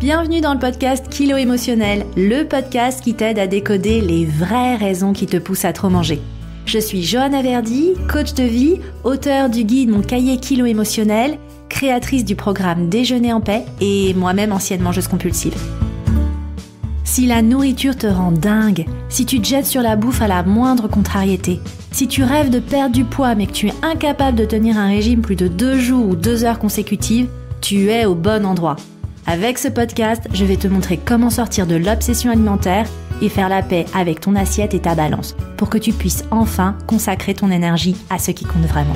Bienvenue dans le podcast Kilo Émotionnel, le podcast qui t'aide à décoder les vraies raisons qui te poussent à trop manger. Je suis Johanna Verdi, coach de vie, auteure du guide Mon cahier Kilo Émotionnel, créatrice du programme Déjeuner en paix et moi-même ancienne mangeuse compulsive. Si la nourriture te rend dingue, si tu te jettes sur la bouffe à la moindre contrariété, si tu rêves de perdre du poids mais que tu es incapable de tenir un régime plus de 2 jours ou 2 heures consécutives, tu es au bon endroit. Avec ce podcast, je vais te montrer comment sortir de l'obsession alimentaire et faire la paix avec ton assiette et ta balance pour que tu puisses enfin consacrer ton énergie à ce qui compte vraiment.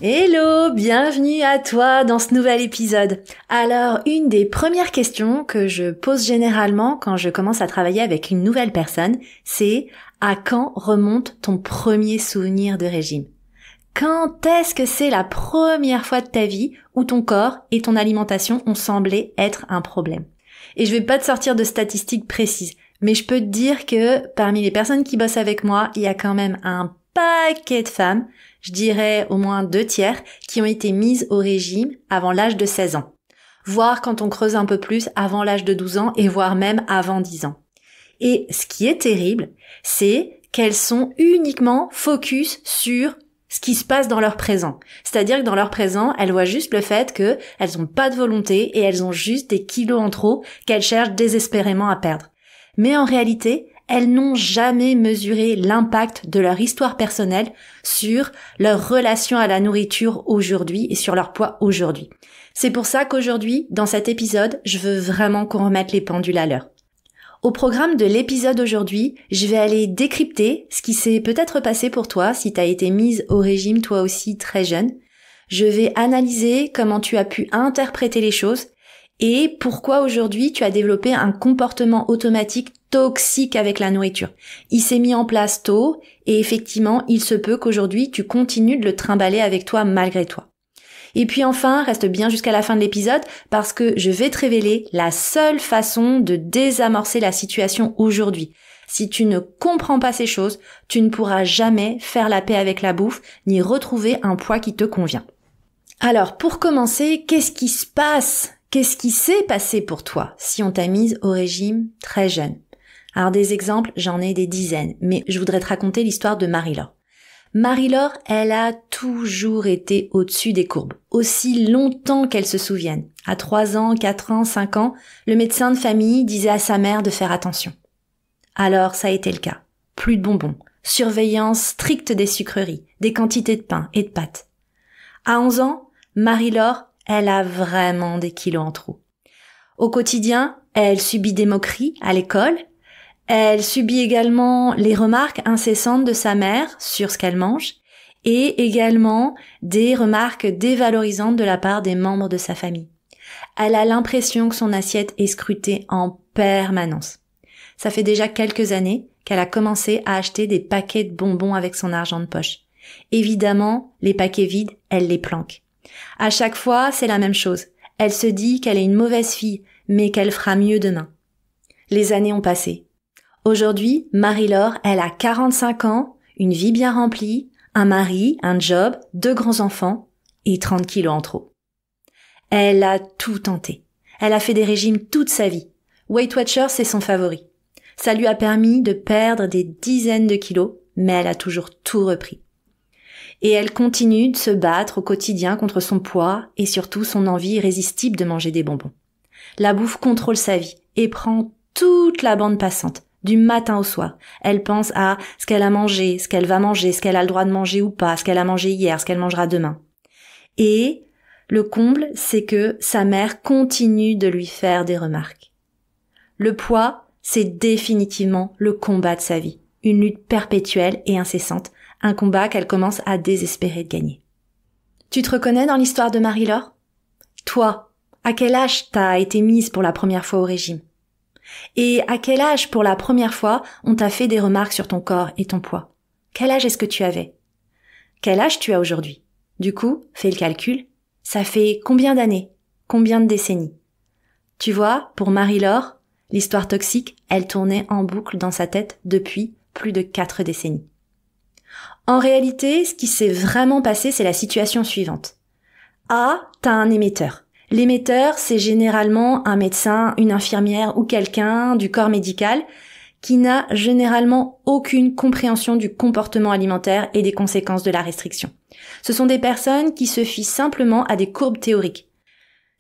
Hello, bienvenue à toi dans ce nouvel épisode. Alors, une des premières questions que je pose généralement quand je commence à travailler avec une nouvelle personne, c'est à quand remonte ton premier souvenir de régime ? Quand est-ce que c'est la première fois de ta vie où ton corps et ton alimentation ont semblé être un problème ? Et je vais pas te sortir de statistiques précises, mais je peux te dire que parmi les personnes qui bossent avec moi, il y a quand même un paquet de femmes, je dirais au moins 2/3, qui ont été mises au régime avant l'âge de 16 ans. Voire quand on creuse un peu plus, avant l'âge de 12 ans et voire même avant 10 ans. Et ce qui est terrible, c'est qu'elles sont uniquement focus sur ce qui se passe dans leur présent. C'est-à-dire que dans leur présent, elles voient juste le fait qu'elles n'ont pas de volonté et elles ont juste des kilos en trop qu'elles cherchent désespérément à perdre. Mais en réalité, elles n'ont jamais mesuré l'impact de leur histoire personnelle sur leur relation à la nourriture aujourd'hui et sur leur poids aujourd'hui. C'est pour ça qu'aujourd'hui, dans cet épisode, je veux vraiment qu'on remette les pendules à l'heure. Au programme de l'épisode aujourd'hui, je vais aller décrypter ce qui s'est peut-être passé pour toi si tu as été mise au régime toi aussi très jeune. Je vais analyser comment tu as pu interpréter les choses et pourquoi aujourd'hui tu as développé un comportement automatique toxique avec la nourriture. Il s'est mis en place tôt et effectivement, il se peut qu'aujourd'hui tu continues de le trimballer avec toi malgré toi. Et puis enfin, reste bien jusqu'à la fin de l'épisode parce que je vais te révéler la seule façon de désamorcer la situation aujourd'hui. Si tu ne comprends pas ces choses, tu ne pourras jamais faire la paix avec la bouffe ni retrouver un poids qui te convient. Alors, pour commencer, qu'est-ce qui se passe ? Qu'est-ce qui s'est passé pour toi si on t'a mise au régime très jeune ? Alors des exemples, j'en ai des dizaines, mais je voudrais te raconter l'histoire de Marie-Laure. Marie-Laure, elle a toujours été au-dessus des courbes, aussi longtemps qu'elle se souvienne. À 3 ans, 4 ans, 5 ans, le médecin de famille disait à sa mère de faire attention. Alors ça a été le cas. Plus de bonbons, surveillance stricte des sucreries, des quantités de pain et de pâtes. À 11 ans, Marie-Laure, elle a vraiment des kilos en trop. Au quotidien, elle subit des moqueries à l'école. Elle subit également les remarques incessantes de sa mère sur ce qu'elle mange et également des remarques dévalorisantes de la part des membres de sa famille. Elle a l'impression que son assiette est scrutée en permanence. Ça fait déjà quelques années qu'elle a commencé à acheter des paquets de bonbons avec son argent de poche. Évidemment, les paquets vides, elle les planque. À chaque fois, c'est la même chose. Elle se dit qu'elle est une mauvaise fille, mais qu'elle fera mieux demain. Les années ont passé. Aujourd'hui, Marie-Laure, elle a 45 ans, une vie bien remplie, un mari, un job, 2 grands-enfants et 30 kilos en trop. Elle a tout tenté. Elle a fait des régimes toute sa vie. Weight Watchers, c'est son favori. Ça lui a permis de perdre des dizaines de kilos, mais elle a toujours tout repris. Et elle continue de se battre au quotidien contre son poids et surtout son envie irrésistible de manger des bonbons. La bouffe contrôle sa vie et prend toute la bande passante. Du matin au soir, elle pense à ce qu'elle a mangé, ce qu'elle va manger, ce qu'elle a le droit de manger ou pas, ce qu'elle a mangé hier, ce qu'elle mangera demain. Et le comble, c'est que sa mère continue de lui faire des remarques. Le poids, c'est définitivement le combat de sa vie, une lutte perpétuelle et incessante, un combat qu'elle commence à désespérer de gagner. Tu te reconnais dans l'histoire de Marie-Laure ? Toi, à quel âge t'as été mise pour la première fois au régime ? Et à quel âge, pour la première fois, on t'a fait des remarques sur ton corps et ton poids ? Quel âge est-ce que tu avais ? Quel âge tu as aujourd'hui ? Du coup, fais le calcul. Ça fait combien d'années ? Combien de décennies ? Tu vois, pour Marie-Laure, l'histoire toxique, elle tournait en boucle dans sa tête depuis plus de 4 décennies. En réalité, ce qui s'est vraiment passé, c'est la situation suivante. A, t'as un émetteur. L'émetteur, c'est généralement un médecin, une infirmière ou quelqu'un du corps médical qui n'a généralement aucune compréhension du comportement alimentaire et des conséquences de la restriction. Ce sont des personnes qui se fient simplement à des courbes théoriques.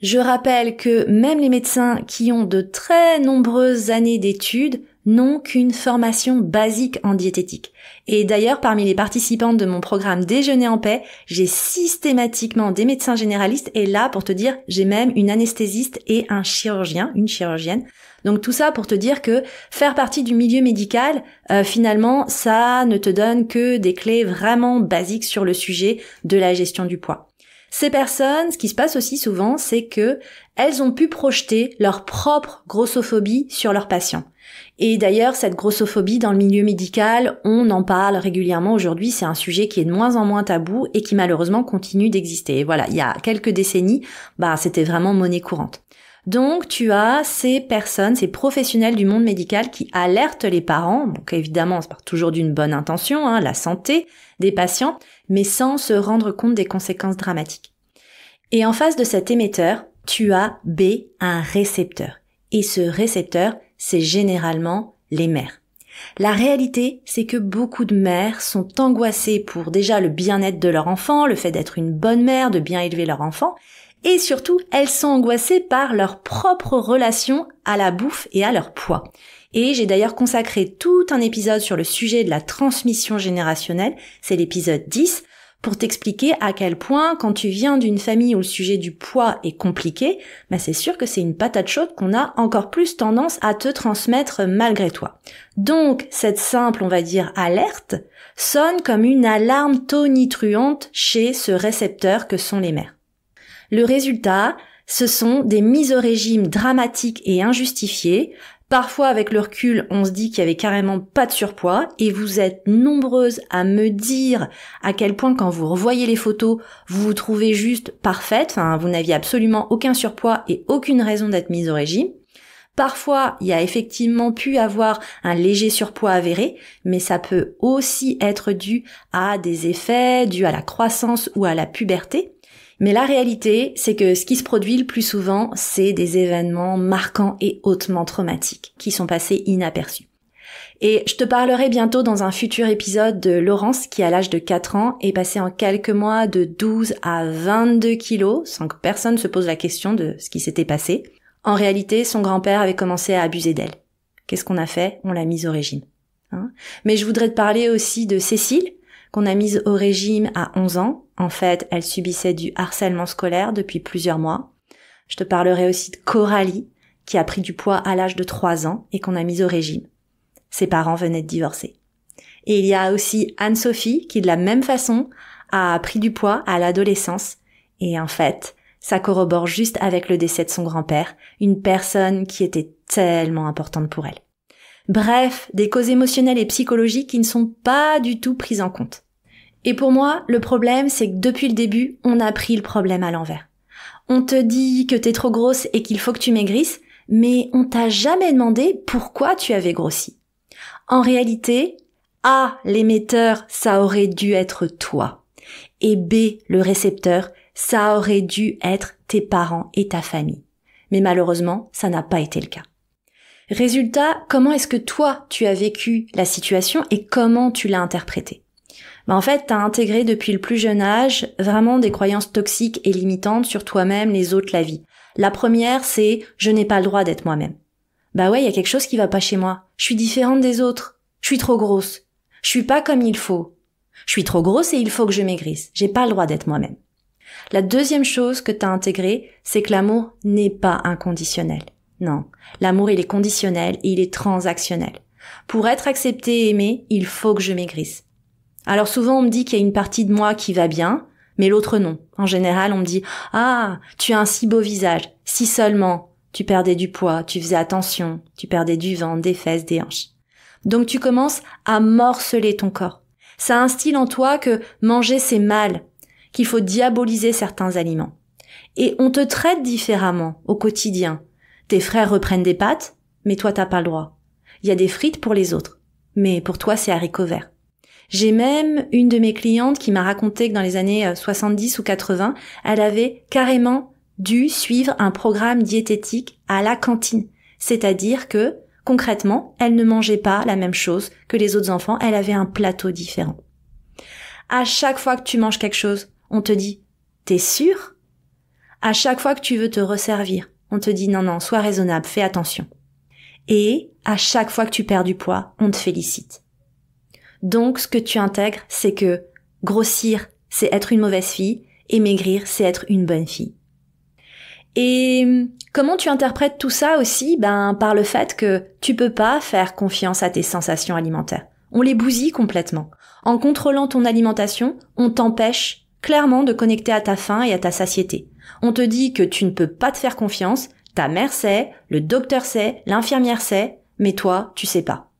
Je rappelle que même les médecins qui ont de très nombreuses années d'études n'ont qu'une formation basique en diététique. Et d'ailleurs, parmi les participantes de mon programme Déjeuner en paix, j'ai systématiquement des médecins généralistes et là, pour te dire, j'ai même une anesthésiste et un chirurgien, une chirurgienne. Donc tout ça pour te dire que faire partie du milieu médical, finalement, ça ne te donne que des clés vraiment basiques sur le sujet de la gestion du poids. Ces personnes, ce qui se passe aussi souvent, c'est que elles ont pu projeter leur propre grossophobie sur leurs patients. Et d'ailleurs, cette grossophobie dans le milieu médical, on en parle régulièrement aujourd'hui, c'est un sujet qui est de moins en moins tabou et qui malheureusement continue d'exister. Et voilà, il y a quelques décennies, c'était vraiment monnaie courante. Donc, tu as ces personnes, ces professionnels du monde médical qui alertent les parents, donc évidemment, ça part toujours d'une bonne intention, la santé des patients, mais sans se rendre compte des conséquences dramatiques. Et en face de cet émetteur, tu as B, un récepteur. Et ce récepteur, c'est généralement les mères. La réalité, c'est que beaucoup de mères sont angoissées pour déjà le bien-être de leur enfant, le fait d'être une bonne mère, de bien élever leur enfant, et surtout, elles sont angoissées par leur propre relation à la bouffe et à leur poids. Et j'ai d'ailleurs consacré tout un épisode sur le sujet de la transmission générationnelle, c'est l'épisode 10, pour t'expliquer à quel point, quand tu viens d'une famille où le sujet du poids est compliqué, c'est sûr que c'est une patate chaude qu'on a encore plus tendance à te transmettre malgré toi. Donc, cette simple, on va dire, alerte, sonne comme une alarme tonitruante chez ce récepteur que sont les mères. Le résultat, ce sont des mises au régime dramatiques et injustifiées. Parfois, avec le recul, on se dit qu'il y avait carrément pas de surpoids et vous êtes nombreuses à me dire à quel point quand vous revoyez les photos, vous vous trouvez juste parfaite, vous n'aviez absolument aucun surpoids et aucune raison d'être mise au régime. Parfois, il y a effectivement pu avoir un léger surpoids avéré, mais ça peut aussi être dû à des effets dus à la croissance ou à la puberté. Mais la réalité, c'est que ce qui se produit le plus souvent, c'est des événements marquants et hautement traumatiques, qui sont passés inaperçus. Et je te parlerai bientôt dans un futur épisode de Laurence, qui à l'âge de 4 ans est passée en quelques mois de 12 à 22 kilos, sans que personne se pose la question de ce qui s'était passé. En réalité, son grand-père avait commencé à abuser d'elle. Qu'est-ce qu'on a fait? On l'a mise au régime. Mais je voudrais te parler aussi de Cécile, qu'on a mise au régime à 11 ans. En fait, elle subissait du harcèlement scolaire depuis plusieurs mois. Je te parlerai aussi de Coralie, qui a pris du poids à l'âge de 3 ans et qu'on a mise au régime. Ses parents venaient de divorcer. Et il y a aussi Anne-Sophie, qui de la même façon a pris du poids à l'adolescence. Et en fait, ça corrobore juste avec le décès de son grand-père, une personne qui était tellement importante pour elle. Bref, des causes émotionnelles et psychologiques qui ne sont pas du tout prises en compte. Et pour moi, le problème, c'est que depuis le début, on a pris le problème à l'envers. On te dit que t'es trop grosse et qu'il faut que tu maigrisses, mais on t'a jamais demandé pourquoi tu avais grossi. En réalité, A, l'émetteur, ça aurait dû être toi. Et B, le récepteur, ça aurait dû être tes parents et ta famille. Mais malheureusement, ça n'a pas été le cas. Résultat, comment est-ce que toi, tu as vécu la situation et comment tu l'as interprétée? En fait, t'as intégré depuis le plus jeune âge vraiment des croyances toxiques et limitantes sur toi-même, les autres, la vie. La première, c'est « je n'ai pas le droit d'être moi-même ». Ouais, il y a quelque chose qui va pas chez moi. Je suis différente des autres. Je suis trop grosse. Je suis pas comme il faut. Je suis trop grosse et il faut que je maigrisse. J'ai pas le droit d'être moi-même. La deuxième chose que t'as intégrée, c'est que l'amour n'est pas inconditionnel. Non, l'amour il est conditionnel et il est transactionnel. Pour être accepté et aimé, il faut que je maigrisse. Alors souvent on me dit qu'il y a une partie de moi qui va bien, mais l'autre non. En général on me dit « Ah, tu as un si beau visage, si seulement tu perdais du poids, tu faisais attention, tu perdais du ventre, des fesses, des hanches. » Donc tu commences à morceler ton corps. Ça instille en toi que manger c'est mal, qu'il faut diaboliser certains aliments. Et on te traite différemment au quotidien. Tes frères reprennent des pâtes, mais toi t'as pas le droit. Il y a des frites pour les autres, mais pour toi c'est haricots verts. J'ai même une de mes clientes qui m'a raconté que dans les années 70 ou 80, elle avait carrément dû suivre un programme diététique à la cantine. C'est-à-dire que, concrètement, elle ne mangeait pas la même chose que les autres enfants, elle avait un plateau différent. À chaque fois que tu manges quelque chose, on te dit « T'es sûr ?» À chaque fois que tu veux te resservir, on te dit « Non, sois raisonnable, fais attention. » Et à chaque fois que tu perds du poids, on te félicite. Donc, ce que tu intègres, c'est que grossir, c'est être une mauvaise fille, et maigrir, c'est être une bonne fille. Et comment tu interprètes tout ça aussi? Par le fait que tu peux pas faire confiance à tes sensations alimentaires. On les bousille complètement. En contrôlant ton alimentation, on t'empêche clairement de connecter à ta faim et à ta satiété. On te dit que tu ne peux pas te faire confiance, ta mère sait, le docteur sait, l'infirmière sait, mais toi, tu sais pas.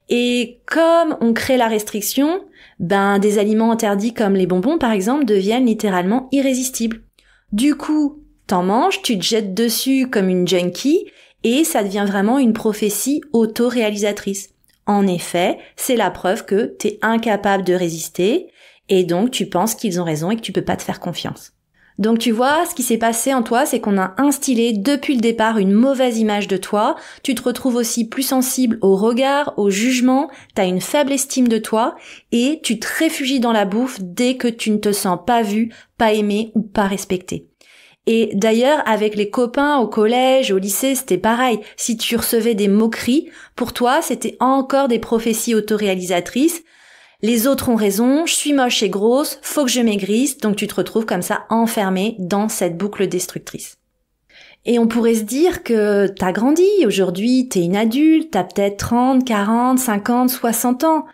Et comme on crée la restriction, des aliments interdits comme les bonbons par exemple deviennent littéralement irrésistibles. Du coup, t'en manges, tu te jettes dessus comme une junkie et ça devient vraiment une prophétie auto-réalisatrice. En effet, c'est la preuve que t'es incapable de résister et donc tu penses qu'ils ont raison et que tu peux pas te faire confiance. Donc tu vois, ce qui s'est passé en toi, c'est qu'on a instillé depuis le départ une mauvaise image de toi, tu te retrouves aussi plus sensible au regard, au jugement, t'as une faible estime de toi et tu te réfugies dans la bouffe dès que tu ne te sens pas vu, pas aimé ou pas respecté. Et d'ailleurs, avec les copains au collège, au lycée, c'était pareil. Si tu recevais des moqueries, pour toi, c'était encore des prophéties autoréalisatrices. Les autres ont raison, je suis moche et grosse, faut que je maigrisse, donc tu te retrouves comme ça enfermé dans cette boucle destructrice. Et on pourrait se dire que t'as grandi, aujourd'hui t'es une adulte, t'as peut-être 30, 40, 50, 60 ans.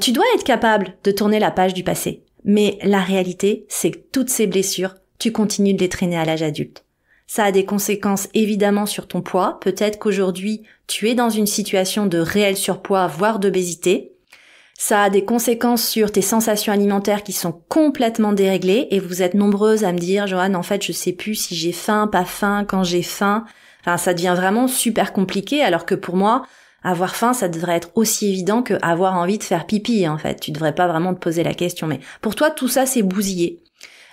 Tu dois être capable de tourner la page du passé. Mais la réalité, c'est que toutes ces blessures, tu continues de les traîner à l'âge adulte. Ça a des conséquences évidemment sur ton poids. Peut-être qu'aujourd'hui, tu es dans une situation de réel surpoids, voire d'obésité. Ça a des conséquences sur tes sensations alimentaires qui sont complètement déréglées et vous êtes nombreuses à me dire « Joanne, en fait, je sais plus si j'ai faim, pas faim, quand j'ai faim. » Enfin, ça devient vraiment super compliqué alors que pour moi, avoir faim, ça devrait être aussi évident que avoir envie de faire pipi, en fait. Tu devrais pas vraiment te poser la question. Mais pour toi, tout ça, c'est bousillé.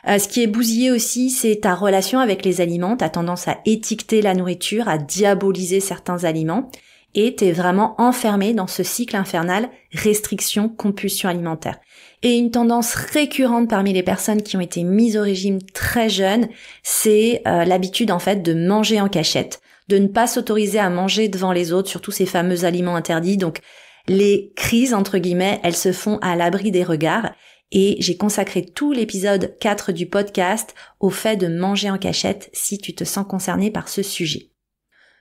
Ce qui est bousillé aussi, c'est ta relation avec les aliments. T'as tendance à étiqueter la nourriture, à diaboliser certains aliments. Et t'es vraiment enfermé dans ce cycle infernal restriction, compulsion alimentaire. Et une tendance récurrente parmi les personnes qui ont été mises au régime très jeunes, c'est l'habitude en fait de manger en cachette, de ne pas s'autoriser à manger devant les autres, surtout ces fameux aliments interdits. Donc les crises, entre guillemets, elles se font à l'abri des regards. Et j'ai consacré tout l'épisode 4 du podcast au fait de manger en cachette si tu te sens concerné par ce sujet.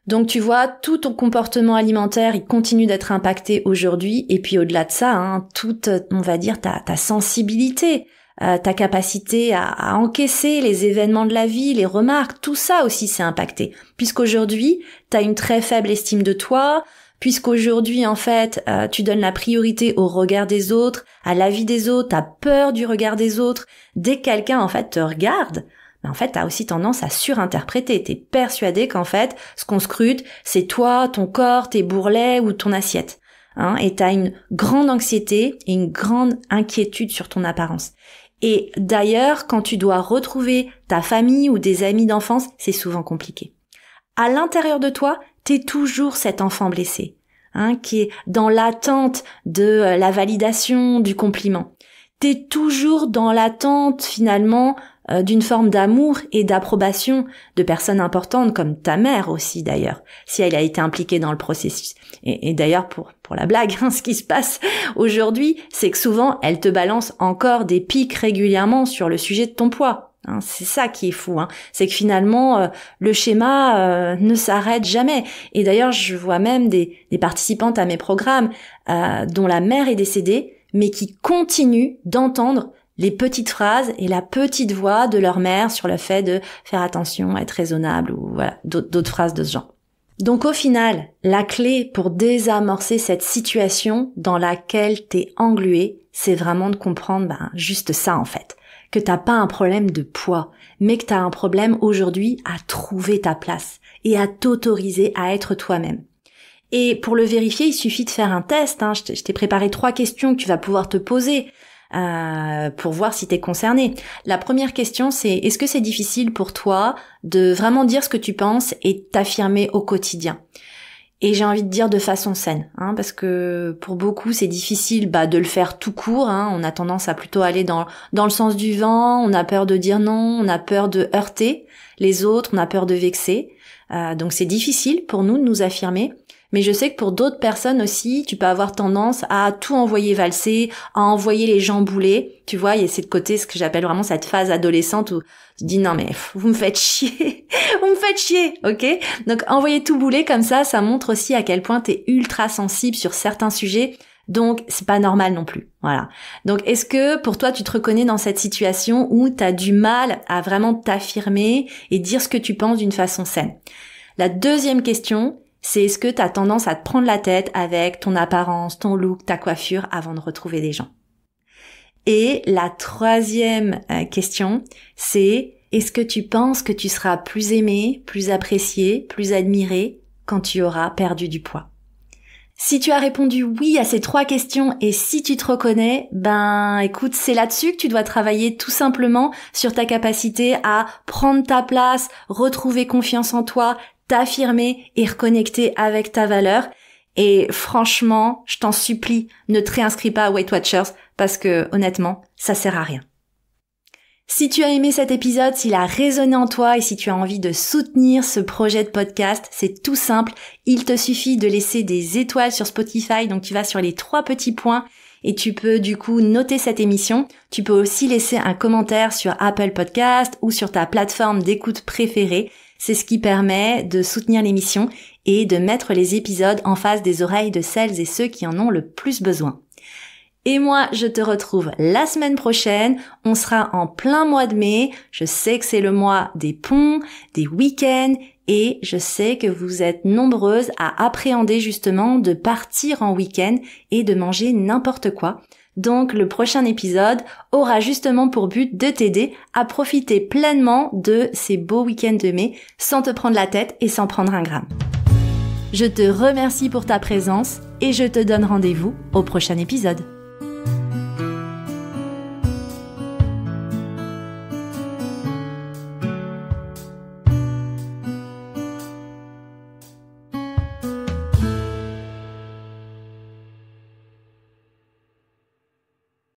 Donc tu vois, tout ton comportement alimentaire, il continue d'être impacté aujourd'hui. Et puis au-delà de ça, toute, on va dire, ta sensibilité, ta capacité à encaisser les événements de la vie, les remarques, tout ça aussi c'est impacté. Puisqu'aujourd'hui, t'as une très faible estime de toi, puisqu'aujourd'hui, en fait, tu donnes la priorité au regard des autres, à l'avis des autres, t'as peur du regard des autres. Dès que quelqu'un, en fait, te regarde, en fait, t'as aussi tendance à surinterpréter. T'es persuadé qu'en fait, ce qu'on scrute, c'est toi, ton corps, tes bourrelets ou ton assiette. Et t'as une grande anxiété et une grande inquiétude sur ton apparence. Et d'ailleurs, quand tu dois retrouver ta famille ou des amis d'enfance, c'est souvent compliqué. À l'intérieur de toi, t'es toujours cet enfant blessé, qui est dans l'attente de la validation, du compliment. T'es toujours dans l'attente, finalement, d'une forme d'amour et d'approbation de personnes importantes comme ta mère aussi d'ailleurs, si elle a été impliquée dans le processus. Et d'ailleurs pour la blague, ce qui se passe aujourd'hui, c'est que souvent elle te balance encore des pics régulièrement sur le sujet de ton poids. C'est ça qui est fou, c'est que finalement le schéma ne s'arrête jamais. Et d'ailleurs je vois même des participantes à mes programmes dont la mère est décédée, mais qui continuent d'entendre les petites phrases et la petite voix de leur mère sur le fait de faire attention, être raisonnable ou voilà, d'autres phrases de ce genre. Donc au final, la clé pour désamorcer cette situation dans laquelle t'es englué, c'est vraiment de comprendre juste ça en fait, que t'as pas un problème de poids, mais que t'as un problème aujourd'hui à trouver ta place et à t'autoriser à être toi-même. Et pour le vérifier, il suffit de faire un test. Je t'ai préparé 3 questions que tu vas pouvoir te poser. pour voir si t'es concerné. La première question, c'est est-ce que c'est difficile pour toi de vraiment dire ce que tu penses et t'affirmer au quotidien? Et j'ai envie de dire de façon saine, parce que pour beaucoup c'est difficile de le faire tout court. On a tendance à plutôt aller dans le sens du vent. On a peur de dire non, on a peur de heurter les autres, on a peur de vexer. Donc c'est difficile pour nous de nous affirmer. Mais je sais que pour d'autres personnes aussi, tu peux avoir tendance à tout envoyer valser, à envoyer les gens bouler. Tu vois, il y a cette côté, ce que j'appelle vraiment cette phase adolescente où tu dis non mais vous me faites chier, vous me faites chier, ok? Donc envoyer tout bouler comme ça montre aussi à quel point t'es ultra sensible sur certains sujets. Donc c'est pas normal non plus, voilà. Donc est-ce que pour toi tu te reconnais dans cette situation où t'as du mal à vraiment t'affirmer et dire ce que tu penses d'une façon saine? La deuxième question, c'est est-ce que tu as tendance à te prendre la tête avec ton apparence, ton look, ta coiffure avant de retrouver des gens? Et la troisième question, c'est est-ce que tu penses que tu seras plus aimé, plus apprécié, plus admiré quand tu auras perdu du poids? Si tu as répondu oui à ces 3 questions et si tu te reconnais, écoute, c'est là-dessus que tu dois travailler tout simplement sur ta capacité à prendre ta place, retrouver confiance en toi, t'affirmer et reconnecter avec ta valeur. Et franchement, je t'en supplie, ne te réinscris pas à Weight Watchers parce que honnêtement, ça sert à rien. Si tu as aimé cet épisode, s'il a résonné en toi et si tu as envie de soutenir ce projet de podcast, c'est tout simple. Il te suffit de laisser des étoiles sur Spotify. Donc tu vas sur les 3 petits points et tu peux du coup noter cette émission. Tu peux aussi laisser un commentaire sur Apple Podcast ou sur ta plateforme d'écoute préférée. C'est ce qui permet de soutenir l'émission et de mettre les épisodes en face des oreilles de celles et ceux qui en ont le plus besoin. Et moi, je te retrouve la semaine prochaine. On sera en plein mois de mai. Je sais que c'est le mois des ponts, des week-ends et je sais que vous êtes nombreuses à appréhender justement de partir en week-end et de manger n'importe quoi. Donc le prochain épisode aura justement pour but de t'aider à profiter pleinement de ces beaux week-ends de mai sans te prendre la tête et sans prendre un gramme. Je te remercie pour ta présence et je te donne rendez-vous au prochain épisode.